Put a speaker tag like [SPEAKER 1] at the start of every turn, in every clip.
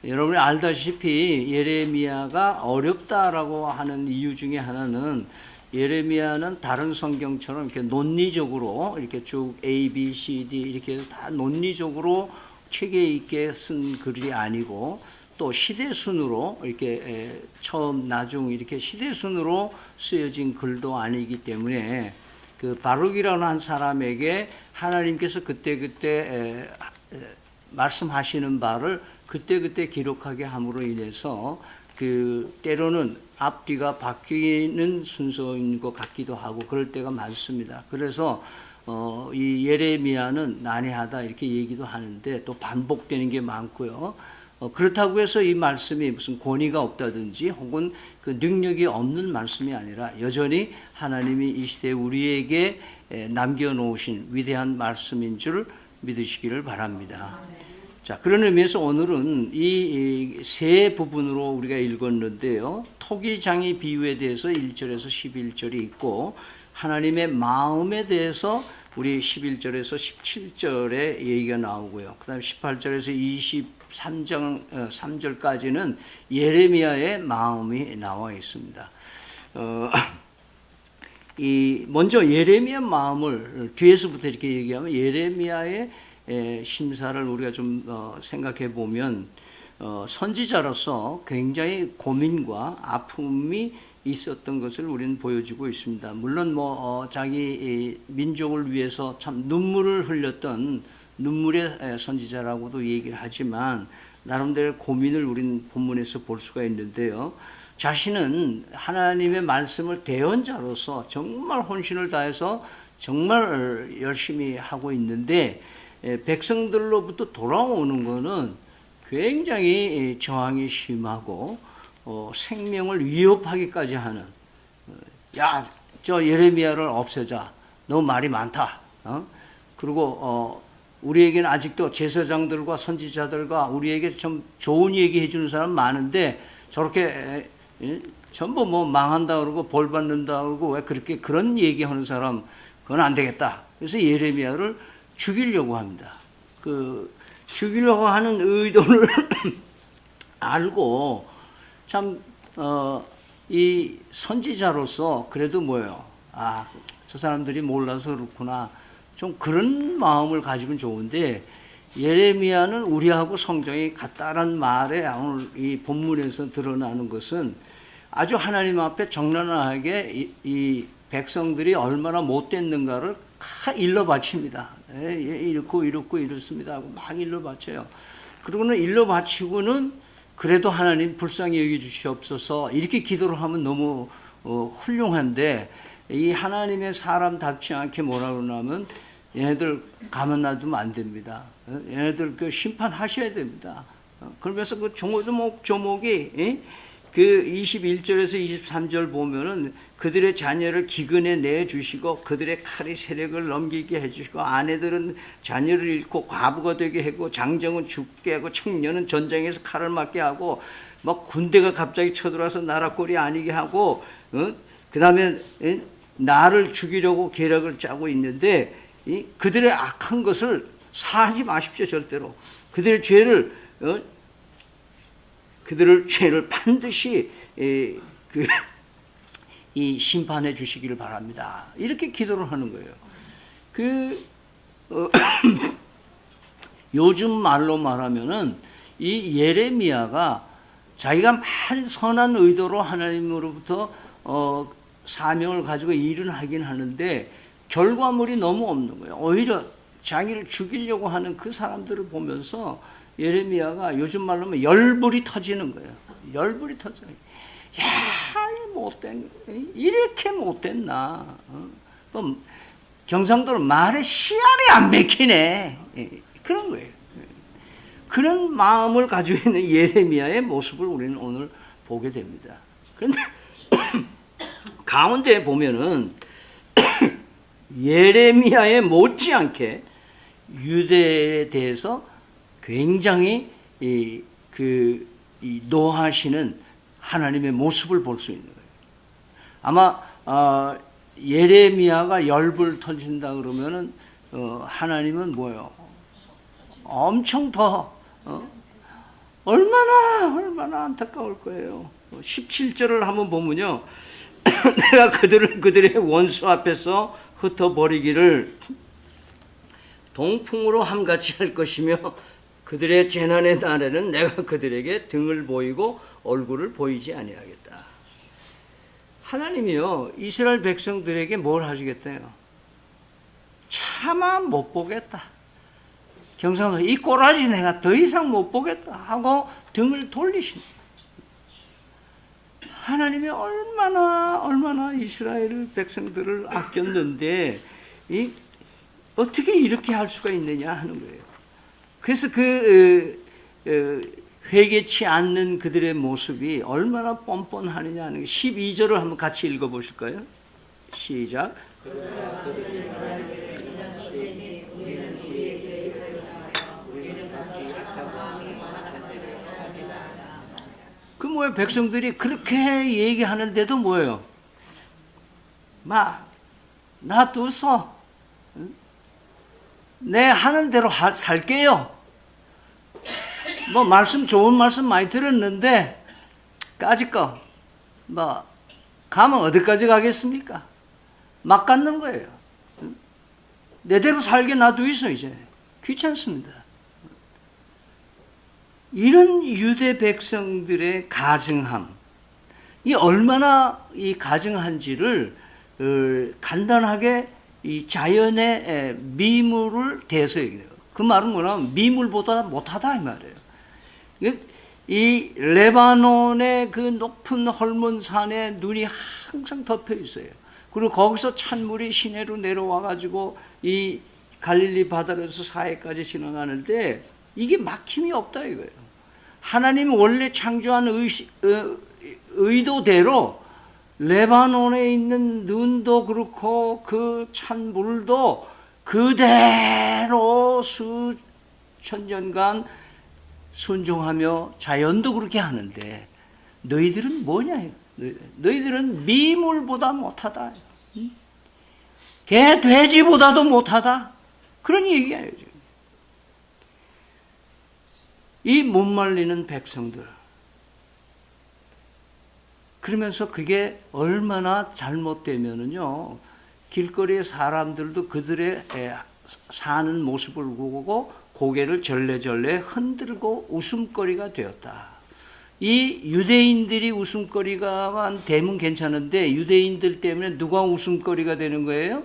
[SPEAKER 1] 여러분이 알다시피 예레미야가 어렵다라고 하는 이유 중에 하나는 예레미야는 다른 성경처럼 이렇게 논리적으로 이렇게 쭉 A, B, C, D 이렇게 해서 다 논리적으로 체계 있게 쓴 글이 아니고 또 시대순으로 이렇게 처음 나중 이렇게 시대순으로 쓰여진 글도 아니기 때문에 그 바룩이라는 한 사람에게 하나님께서 그때그때 말씀하시는 바를 그때그때 기록하게 함으로 인해서 그 때로는 앞뒤가 바뀌는 순서인 것 같기도 하고 그럴 때가 많습니다. 그래서 이 예레미야는 난해하다 이렇게 얘기도 하는데 또 반복되는 게 많고요. 그렇다고 해서 이 말씀이 무슨 권위가 없다든지 혹은 그 능력이 없는 말씀이 아니라 여전히 하나님이 이 시대에 우리에게 남겨놓으신 위대한 말씀인 줄 믿으시기를 바랍니다. 자, 그런 의미에서 오늘은 이 세 부분으로 우리가 읽었는데요. 토기장이 비유에 대해서 1절에서 11절이 있고 하나님의 마음에 대해서 우리 11절에서 17절에 얘기가 나오고요. 그 다음에 18절에서 23절까지는 예레미야의 마음이 나와 있습니다. 먼저 예레미야 마음을 뒤에서부터 이렇게 얘기하면 예레미야의 심사를 우리가 좀 생각해 보면 선지자로서 굉장히 고민과 아픔이 있었던 것을 우리는 보여주고 있습니다. 물론 자기 민족을 위해서 참 눈물을 흘렸던 눈물의 선지자라고도 얘기를 하지만 나름대로 고민을 우리는 본문에서 볼 수가 있는데요. 자신은 하나님의 말씀을 대언자로서 정말 혼신을 다해서 정말 열심히 하고 있는데 백성들로부터 돌아오는 것은 굉장히 저항이 심하고 생명을 위협하기까지 하는 야, 저 예레미야를 없애자. 너무 말이 많다. 그리고 우리에게는 아직도 제사장들과 선지자들과 우리에게 좀 좋은 얘기 해주는 사람 많은데 저렇게 전부 망한다 그러고 벌 받는다 그러고 왜 그렇게 그런 얘기하는 사람 그건 안 되겠다. 그래서 예레미야를 죽이려고 합니다. 죽이려고 하는 의도를 알고 참 이 선지자로서 그래도 저 사람들이 몰라서 그렇구나. 좀 그런 마음을 가지면 좋은데 예레미야는 우리하고 성정이 같다라는 말에 오늘 이 본문에서 드러나는 것은 아주 하나님 앞에 적나라하게 이 백성들이 얼마나 못됐는가를 다 일러 바칩니다. 이렇고 이렇습니다 하고 막 일러 바쳐요. 그러고는 일러 바치고는 그래도 하나님 불쌍히 여겨주시옵소서 이렇게 기도를 하면 너무 훌륭한데 이 하나님의 사람답지 않게 뭐라 그러냐면 얘네들 가만 놔두면 안 됩니다. 얘네들 심판하셔야 됩니다. 그러면서 그 조목이 그 21절에서 23절 보면은 그들의 자녀를 기근에 내주시고 그들의 칼이 세력을 넘기게 해주시고 아내들은 자녀를 잃고 과부가 되게 하고 장정은 죽게 하고 청년은 전장에서 칼을 맞게 하고 막 군대가 갑자기 쳐들어와서 나라 꼴이 아니게 하고 그 다음에 나를 죽이려고 계략을 짜고 있는데 그들의 악한 것을 사하지 마십시오. 절대로 그들의 죄를 반드시 심판해 주시기를 바랍니다. 이렇게 기도를 하는 거예요. 요즘 말로 말하면은 이 예레미야가 자기가 많은 선한 의도로 하나님으로부터 사명을 가지고 일은 하긴 하는데 결과물이 너무 없는 거예요. 오히려 자기를 죽이려고 하는 그 사람들을 보면서 예레미야가 요즘 말로 하면 열불이 터지는 거예요. 열불이 터져요. 야, 이렇게 못됐나. 경상도는 말에 씨알이 안 맥히네. 그런 거예요. 그런 마음을 가지고 있는 예레미야의 모습을 우리는 오늘 보게 됩니다. 그런데 가운데 보면은 예레미야에 못지않게 유대에 대해서 굉장히 노하시는 하나님의 모습을 볼 수 있는 거예요. 아마 예레미야가 열불 터진다 그러면은 하나님은 뭐예요? 엄청 더 얼마나 안타까울 거예요. 17절을 한번 보면요. 내가 그들의 원수 앞에서 흩어버리기를 동풍으로 함같이 할 것이며 그들의 재난의 날에는 내가 그들에게 등을 보이고 얼굴을 보이지 아니하겠다. 하나님이요, 이스라엘 백성들에게 뭘 하시겠대요? 차마 못 보겠다. 경상도 이 꼬라지 내가 더 이상 못 보겠다 하고 등을 돌리신. 하나님이 얼마나 이스라엘 백성들을 아꼈는데 어떻게 이렇게 할 수가 있느냐 하는 거예요. 그래서 회개치 않는 그들의 모습이 얼마나 뻔뻔하느냐 하는 거. 12절을 한번 같이 읽어보실까요? 시작. 그 뭐예요? 백성들이 그렇게 얘기하는데도 뭐예요? 놔두소. 내 하는 대로 살게요. 좋은 말씀 많이 들었는데 까짓 거 가면 어디까지 가겠습니까? 막 갖는 거예요. 내대로 살게 놔두이소. 이제 귀찮습니다. 이런 유대 백성들의 가증함, 이 얼마나 이 가증한지를 간단하게 이 자연의 미물을 대해서 얘기해요. 그 말은 뭐냐면 미물보다 못하다 이 말이에요. 이 레바논의 그 높은 헐몬산에 눈이 항상 덮여 있어요. 그리고 거기서 찬물이 시내로 내려와 가지고 이 갈릴리 바다로서 사해까지 지나가는데 이게 막힘이 없다 이거예요. 하나님이 원래 창조한 의도대로 레바논에 있는 눈도 그렇고 그 찬물도 그대로 수천 년간 순종하며 자연도 그렇게 하는데 너희들은 뭐냐? 너희들은 미물보다 못하다. 개 돼지보다도 못하다. 그런 얘기예요. 이 못 말리는 백성들. 그러면서 그게 얼마나 잘못되면은요, 길거리의 사람들도 그들의 사는 모습을 보고 고개를 절레절레 흔들고 웃음거리가 되었다. 이 유대인들이 웃음거리가만 되면 괜찮은데 유대인들 때문에 누가 웃음거리가 되는 거예요?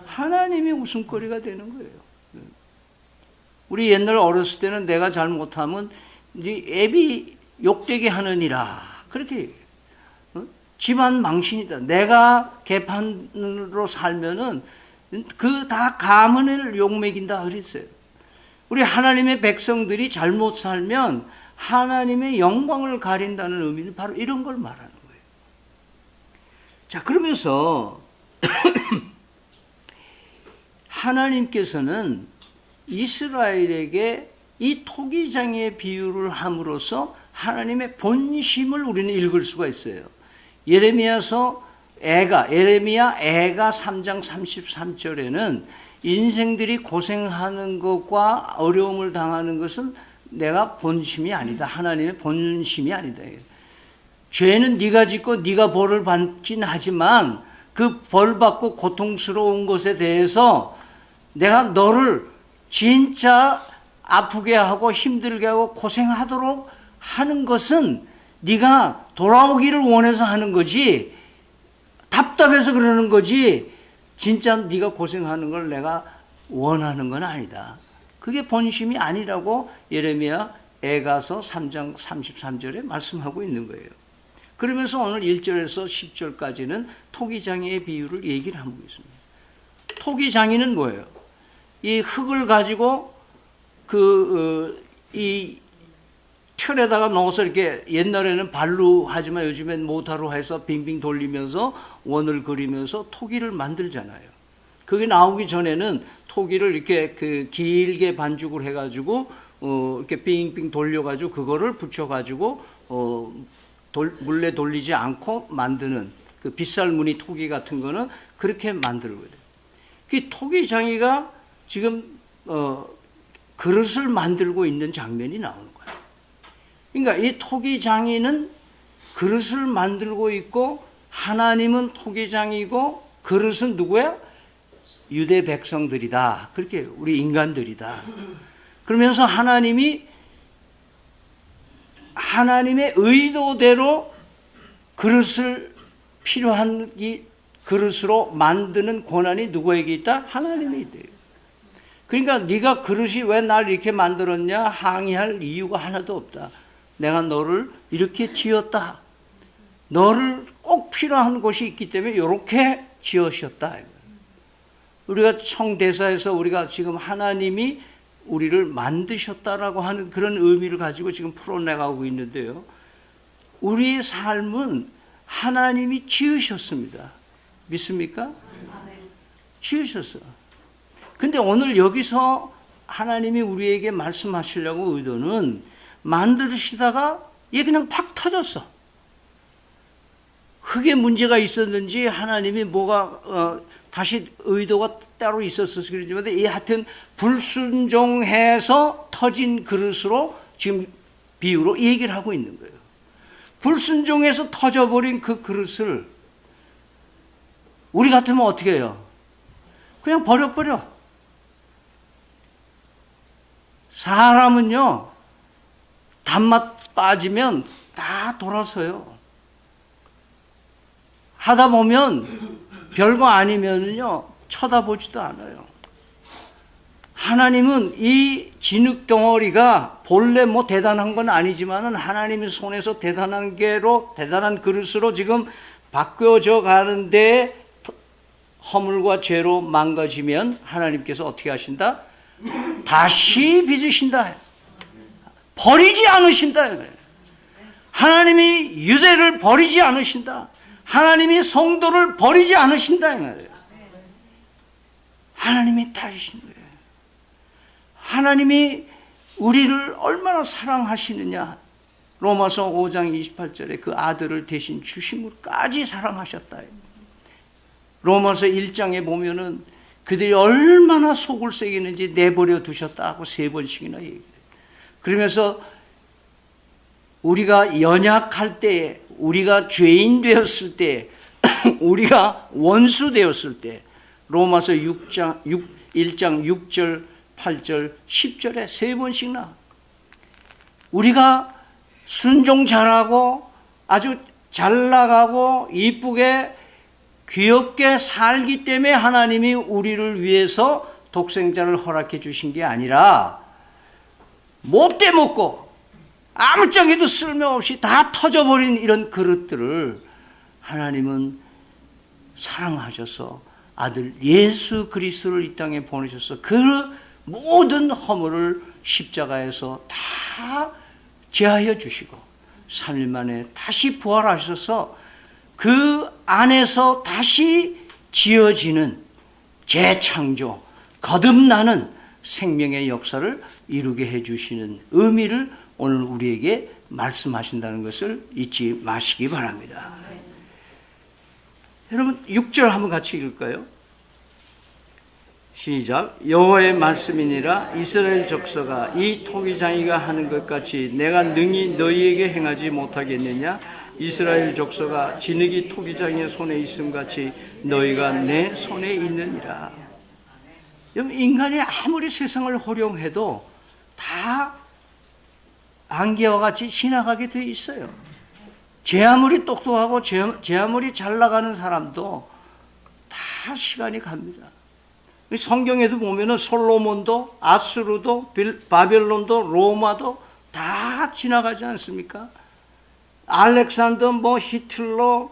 [SPEAKER 1] 하나님이 웃음거리가 되는 거예요. 우리 옛날 어렸을 때는 내가 잘못하면 이제 애비 욕되게 하느니라 그렇게 얘기해요. 집안 망신이다. 내가 개판으로 살면은 그 다 가문을 욕먹인다 그랬어요. 우리 하나님의 백성들이 잘못 살면 하나님의 영광을 가린다는 의미는 바로 이런 걸 말하는 거예요. 자, 그러면서 하나님께서는 이스라엘에게 이 토기장의 비유를 함으로써 하나님의 본심을 우리는 읽을 수가 있어요. 예레미야 애가 3장 33절에는 인생들이 고생하는 것과 어려움을 당하는 것은 내가 본심이 아니다. 하나님의 본심이 아니다. 죄는 네가 짓고 네가 벌을 받긴 하지만 그 벌 받고 고통스러운 것에 대해서 내가 너를 진짜 아프게 하고 힘들게 하고 고생하도록 하는 것은 네가 돌아오기를 원해서 하는 거지 답답해서 그러는 거지 진짜 네가 고생하는 걸 내가 원하는 건 아니다. 그게 본심이 아니라고 예레미야 애가서 3장 33절에 말씀하고 있는 거예요. 그러면서 오늘 1절에서 10절까지는 토기장이의 비유를 얘기를 하고 있습니다. 토기장이는 뭐예요? 이 흙을 가지고 이 틀에다가 넣어서 이렇게 옛날에는 발로 하지만 요즘엔 모타로 해서 빙빙 돌리면서 원을 그리면서 토기를 만들잖아요. 그게 나오기 전에는 토기를 이렇게 길게 반죽을 해가지고 이렇게 빙빙 돌려가지고 그거를 붙여가지고 물레 돌리지 않고 만드는 그 빗살무늬 토기 같은 거는 그렇게 만들고 있어요. 그 토기장이가 지금 그릇을 만들고 있는 장면이 나오는 거예요. 그러니까 이 토기장이는 그릇을 만들고 있고 하나님은 토기장이고 그릇은 누구야? 유대 백성들이다. 그렇게 우리 인간들이다. 그러면서 하나님이 하나님의 의도대로 그릇을 필요한 이 그릇으로 만드는 권한이 누구에게 있다? 하나님에 있다. 그러니까 네가 그릇이 왜 나를 이렇게 만들었냐 항의할 이유가 하나도 없다. 내가 너를 이렇게 지었다. 너를 꼭 필요한 곳이 있기 때문에 이렇게 지으셨다. 우리가 청대사에서 우리가 지금 하나님이 우리를 만드셨다라고 하는 그런 의미를 가지고 지금 풀어내가고 있는데요. 우리의 삶은 하나님이 지으셨습니다. 믿습니까? 지으셨어. 근데 오늘 여기서 하나님이 우리에게 말씀하시려고 의도는 만드시다가 얘 그냥 팍 터졌어. 흙에 문제가 있었는지 하나님이 뭐가 다시 의도가 따로 있었어서 그러지만 이 하여튼 불순종해서 터진 그릇으로 지금 비유로 얘기를 하고 있는 거예요. 불순종해서 터져버린 그 그릇을 우리 같으면 어떻게 해요? 그냥 버려버려. 사람은요 단맛 빠지면 다 돌아서요. 하다 보면 별거 아니면요 쳐다보지도 않아요. 하나님은 이 진흙 덩어리가 본래 뭐 대단한 건 아니지만은 하나님의 손에서 대단한 게로 대단한 그릇으로 지금 바뀌어져 가는데 허물과 죄로 망가지면 하나님께서 어떻게 하신다? 다시 빚으신다. 버리지 않으신다. 하나님이 유대를 버리지 않으신다. 하나님이 성도를 버리지 않으신다. 하나님이 다주신 거예요. 하나님이 우리를 얼마나 사랑하시느냐. 로마서 5장 28절에 그 아들을 대신 주심으로까지 사랑하셨다. 로마서 1장에 보면은 그들이 얼마나 속을 새기는지 내버려 두셨다고 3번씩이나 얘기해요. 그러면서 우리가 연약할 때, 우리가 죄인 되었을 때, 우리가 원수 되었을 때 로마서 1장 6절, 8절, 10절에 3번씩이나 우리가 순종 잘하고 아주 잘 나가고 이쁘게 귀엽게 살기 때문에 하나님이 우리를 위해서 독생자를 허락해 주신 게 아니라 못돼 먹고 아무짝에도 쓸모없이 다 터져버린 이런 그릇들을 하나님은 사랑하셔서 아들 예수 그리스도를 이 땅에 보내셔서 그 모든 허물을 십자가에서 다 제하여 주시고 3일 만에 다시 부활하셔서 그 안에서 다시 지어지는 재창조, 거듭나는 생명의 역사를 이루게 해주시는 의미를 오늘 우리에게 말씀하신다는 것을 잊지 마시기 바랍니다. 여러분 6절 한번 같이 읽을까요? 시작. 여호와의 말씀이니라 이스라엘 족속아 이 토기장이가 하는 것 같이 내가 능히 너희에게 행하지 못하겠느냐. 이스라엘 족속아 진흙이 토기장의 손에 있음 같이 너희가 내 손에 있느니라. 여러분 인간이 아무리 세상을 호령해도 다 안개와 같이 지나가게 돼 있어요. 제 아무리 똑똑하고 제 아무리 잘 나가는 사람도 다 시간이 갑니다. 성경에도 보면은 솔로몬도 아수르도 바벨론도 로마도 다 지나가지 않습니까? 알렉산더 뭐 히틀러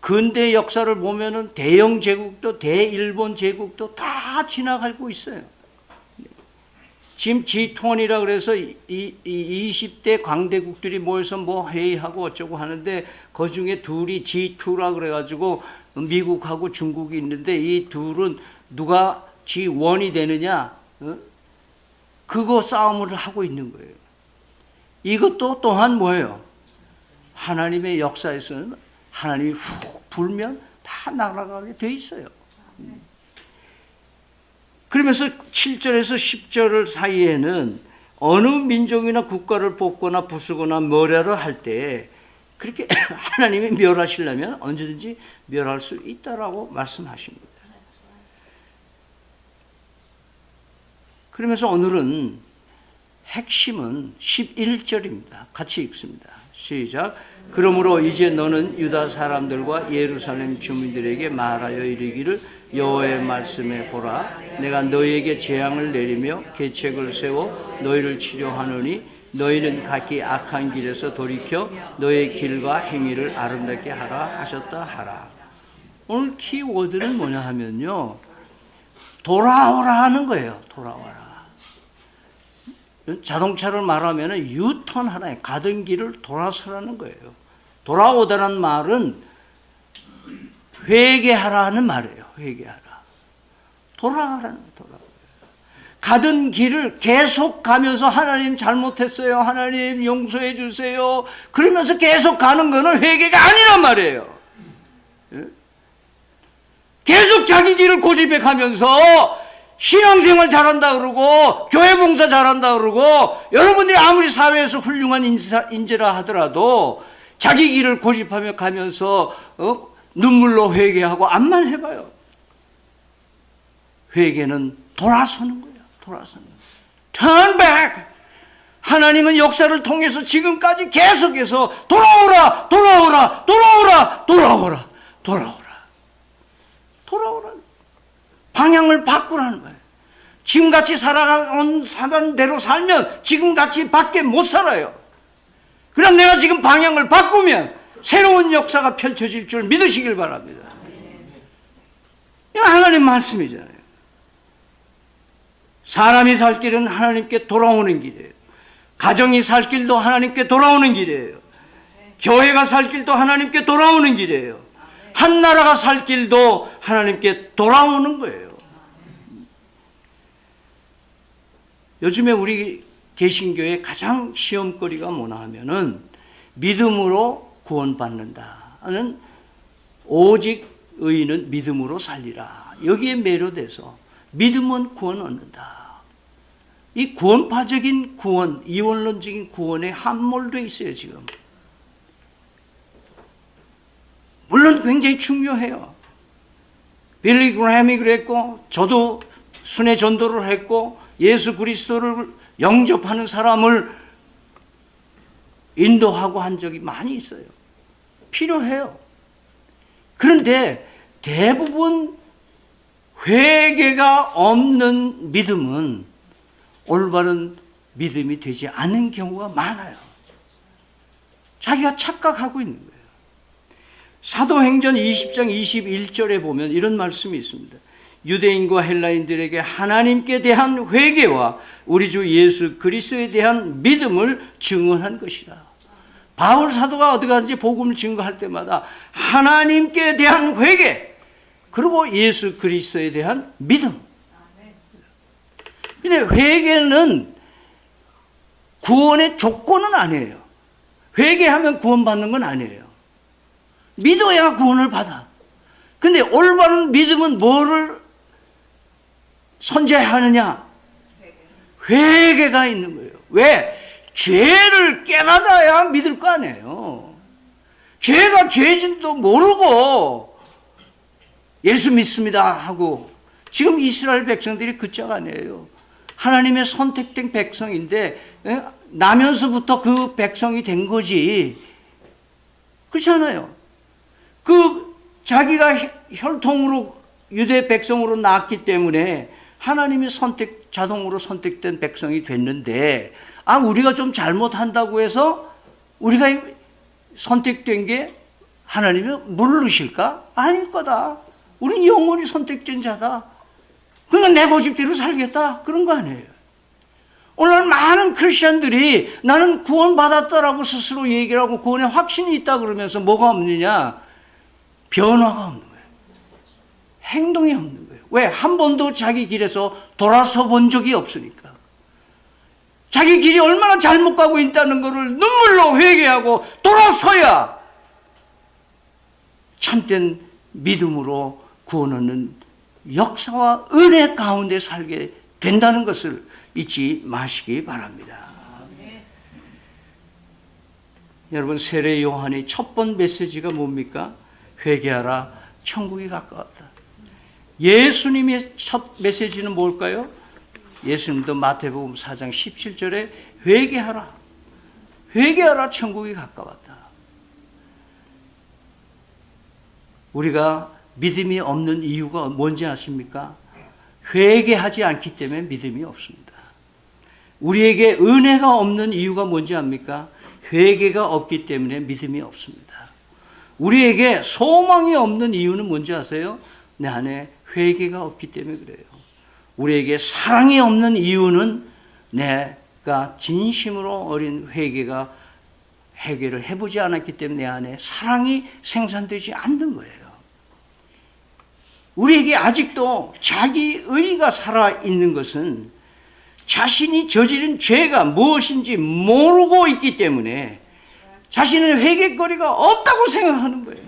[SPEAKER 1] 근대 역사를 보면은 대영 제국도 대일본 제국도 다 지나가고 있어요. 지금 G20라 그래서 20대 강대국들이 모여서 뭐 회의하고 어쩌고 하는데 그 중에 둘이 G2라 그래가지고 미국하고 중국이 있는데 이 둘은 누가 G1이 되느냐 그거 싸움을 하고 있는 거예요. 이것도 또한 뭐예요? 하나님의 역사에서는 하나님이 훅 불면 다 날아가게 돼 있어요. 그러면서 7절에서 10절 사이에는 어느 민족이나 국가를 뽑거나 부수거나 멸하려 할 때 그렇게 하나님이 멸하시려면 언제든지 멸할 수 있다라고 말씀하십니다. 그러면서 오늘은 핵심은 11절입니다. 같이 읽습니다. 시작. 그러므로 이제 너는 유다 사람들과 예루살렘 주민들에게 말하여 이르기를 여호와의 말씀에 보라, 내가 너희에게 재앙을 내리며 계책을 세워 너희를 치료하노니 너희는 각기 악한 길에서 돌이켜 너희의 길과 행위를 아름답게 하라 하셨다 하라. 오늘 키워드는 뭐냐 하면요, 돌아오라 하는 거예요. 돌아와라. 자동차를 말하면 유턴 하나에 가던 길을 돌아서라는 거예요. 돌아오다라는 말은 회개하라는 말이에요. 회개하라. 돌아가라는 거예요. 돌아가. 가던 길을 계속 가면서 하나님 잘못했어요. 하나님 용서해 주세요. 그러면서 계속 가는 거는 회개가 아니란 말이에요. 계속 자기 길을 고집해 가면서 신앙생활 잘한다 그러고 교회 봉사 잘한다 그러고 여러분들이 아무리 사회에서 훌륭한 인재라 하더라도 자기 길을 고집하며 가면서 눈물로 회개하고 암만 해봐요. 회개는 돌아서는 거예요. 돌아서는 거예요. Turn back. 하나님은 역사를 통해서 지금까지 계속해서 돌아오라, 돌아오라, 돌아오라, 돌아오라, 돌아오라, 돌아오라. 방향을 바꾸라는 거예요. 지금같이 살아온 사단대로 살면 지금같이 밖에 못 살아요. 그럼 내가 지금 방향을 바꾸면 새로운 역사가 펼쳐질 줄 믿으시길 바랍니다. 이거 하나님 말씀이잖아요. 사람이 살 길은 하나님께 돌아오는 길이에요. 가정이 살 길도 하나님께 돌아오는 길이에요. 교회가 살 길도 하나님께 돌아오는 길이에요. 한 나라가 살 길도 하나님께 돌아오는 거예요. 요즘에 우리 개신교의 가장 시험거리가 뭐냐 하면은 믿음으로 구원받는다는, 오직 의인은 믿음으로 살리라. 여기에 매료돼서 믿음은 구원 얻는다. 이 구원파적인 구원, 이원론적인 구원에 함몰돼 있어요 지금. 물론 굉장히 중요해요. 빌리 그레햄이 그랬고 저도 순회 전도를 했고 예수 그리스도를 영접하는 사람을 인도하고 한 적이 많이 있어요. 필요해요. 그런데 대부분 회개가 없는 믿음은 올바른 믿음이 되지 않는 경우가 많아요. 자기가 착각하고 있는 거예요. 사도행전 20장 21절에 보면 이런 말씀이 있습니다. 유대인과 헬라인들에게 하나님께 대한 회개와 우리 주 예수 그리스도에 대한 믿음을 증언한 것이라. 바울 사도가 어디 가든지 복음을 증거할 때마다 하나님께 대한 회개, 그리고 예수 그리스도에 대한 믿음. 근데 회개는 구원의 조건은 아니에요. 회개하면 구원받는 건 아니에요. 믿어야 구원을 받아. 근데 올바른 믿음은 뭐를 선제하느냐? 회개가 있는 거예요. 왜? 죄를 깨닫아야 믿을 거 아니에요. 죄가 죄진도 모르고 예수 믿습니다 하고, 지금 이스라엘 백성들이 그 짝 아니에요. 하나님의 선택된 백성인데 나면서부터 그 백성이 된 거지. 그렇잖아요. 자기가 혈통으로 유대 백성으로 낳았기 때문에 하나님이 자동으로 선택된 백성이 됐는데, 우리가 좀 잘못한다고 해서 우리가 선택된 게 하나님이 모르실까? 아닐 거다. 우린 영원히 선택된 자다. 그러니까 내 고집대로 살겠다. 그런 거 아니에요. 오늘 많은 크리스천들이 나는 구원받았다라고 스스로 얘기를 하고 구원에 확신이 있다 그러면서 뭐가 없느냐? 변화가 없는 거예요. 행동이 없는 거예요. 왜? 한 번도 자기 길에서 돌아서 본 적이 없으니까. 자기 길이 얼마나 잘못 가고 있다는 것을 눈물로 회개하고 돌아서야 참된 믿음으로 구원 얻는 역사와 은혜 가운데 살게 된다는 것을 잊지 마시기 바랍니다. 여러분, 세례 요한의 첫 번 메시지가 뭡니까? 회개하라, 천국이 가까웠다. 예수님의 첫 메시지는 뭘까요? 예수님도 마태복음 4장 17절에 회개하라, 회개하라, 천국이 가까웠다. 우리가 믿음이 없는 이유가 뭔지 아십니까? 회개하지 않기 때문에 믿음이 없습니다. 우리에게 은혜가 없는 이유가 뭔지 압니까? 회개가 없기 때문에 믿음이 없습니다. 우리에게 소망이 없는 이유는 뭔지 아세요? 내 안에 회개가 없기 때문에 그래요. 우리에게 사랑이 없는 이유는 내가 진심으로 어린 회개를 해보지 않았기 때문에 내 안에 사랑이 생산되지 않는 거예요. 우리에게 아직도 자기 의가 살아있는 것은 자신이 저지른 죄가 무엇인지 모르고 있기 때문에 자신은 회개거리가 없다고 생각하는 거예요.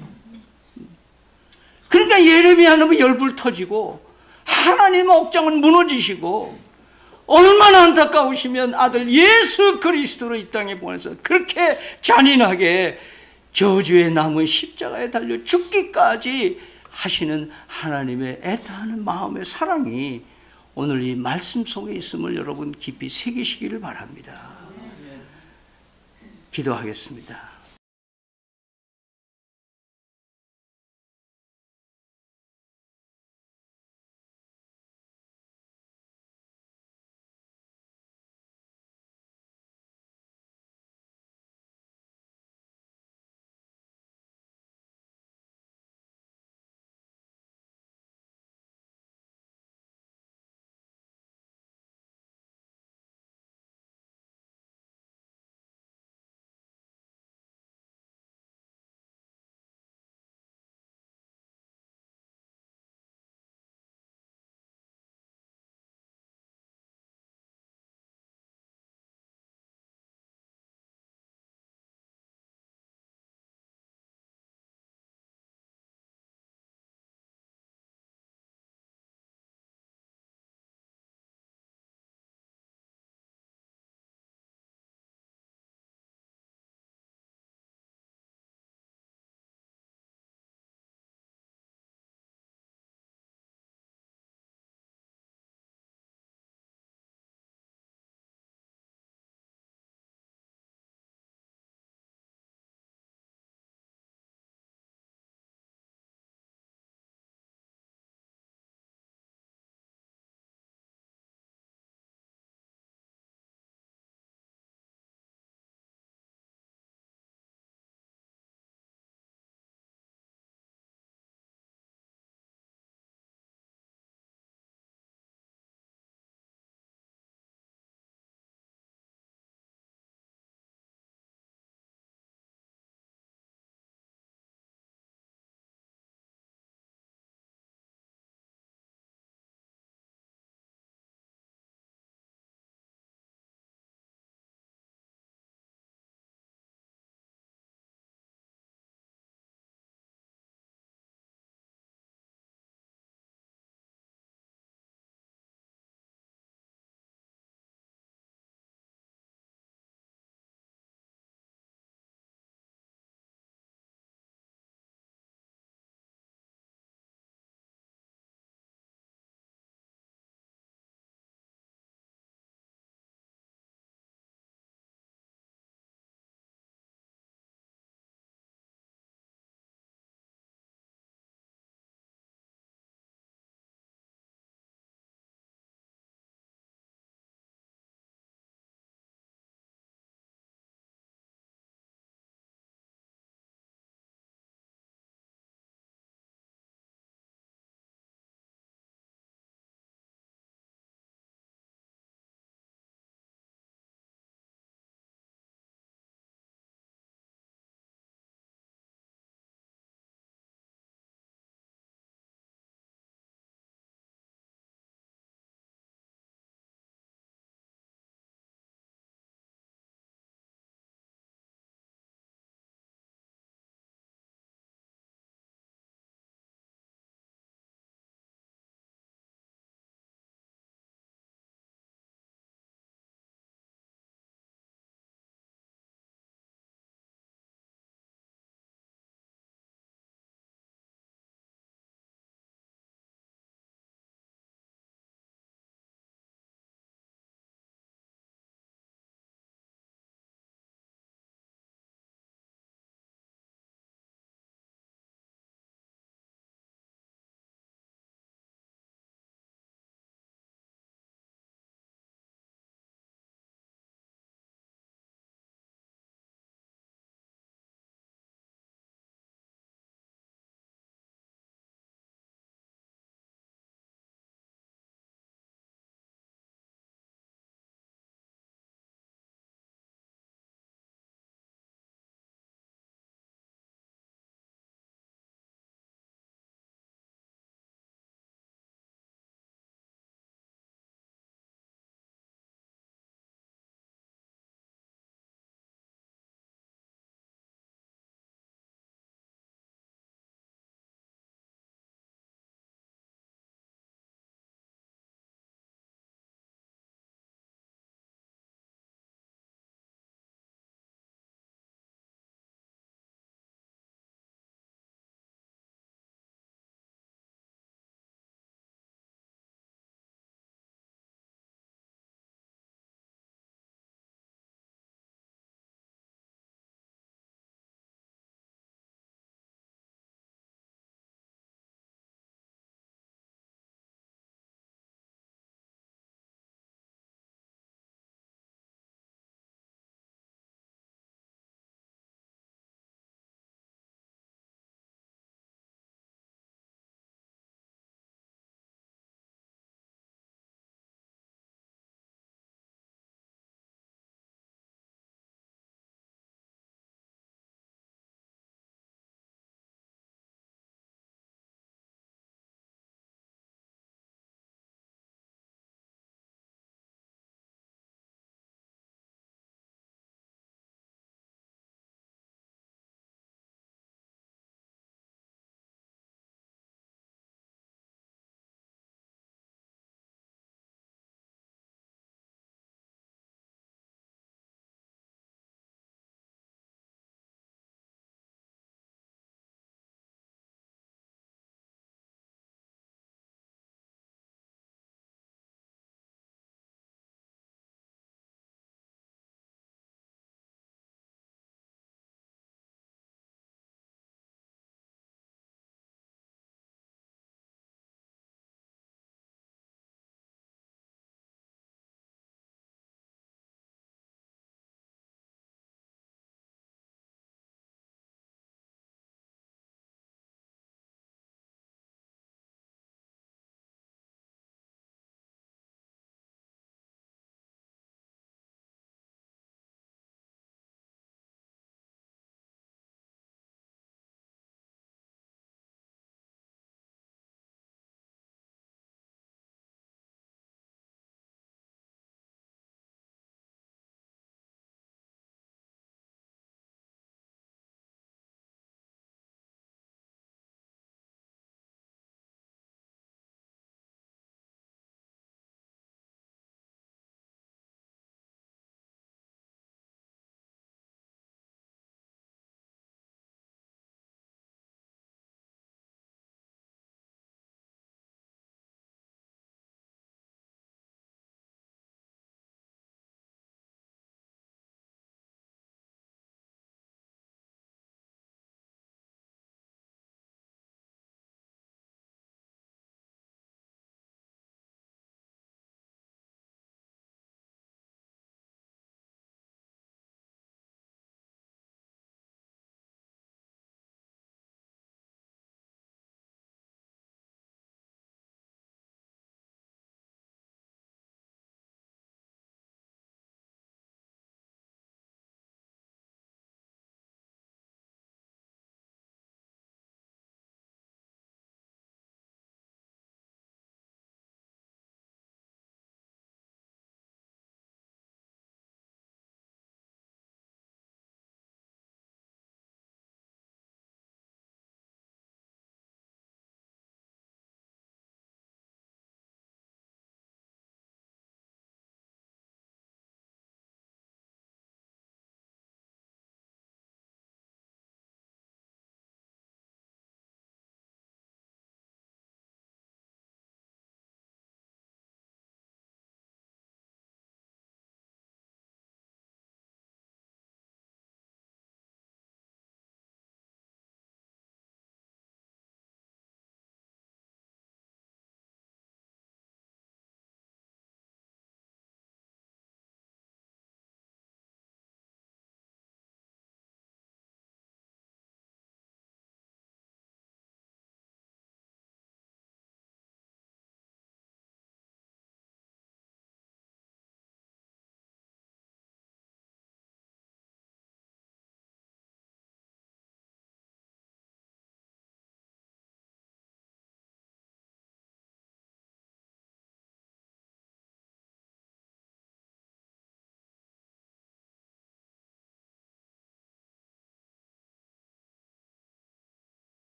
[SPEAKER 1] 그러니까 예레미야는 열불 터지고 하나님의 억장은 무너지시고 얼마나 안타까우시면 아들 예수 그리스도로 이 땅에 보내서 그렇게 잔인하게 저주의 나무의 십자가에 달려 죽기까지 하시는 하나님의 애타는 마음의 사랑이 오늘 이 말씀 속에 있음을 여러분 깊이 새기시기를 바랍니다. 기도하겠습니다.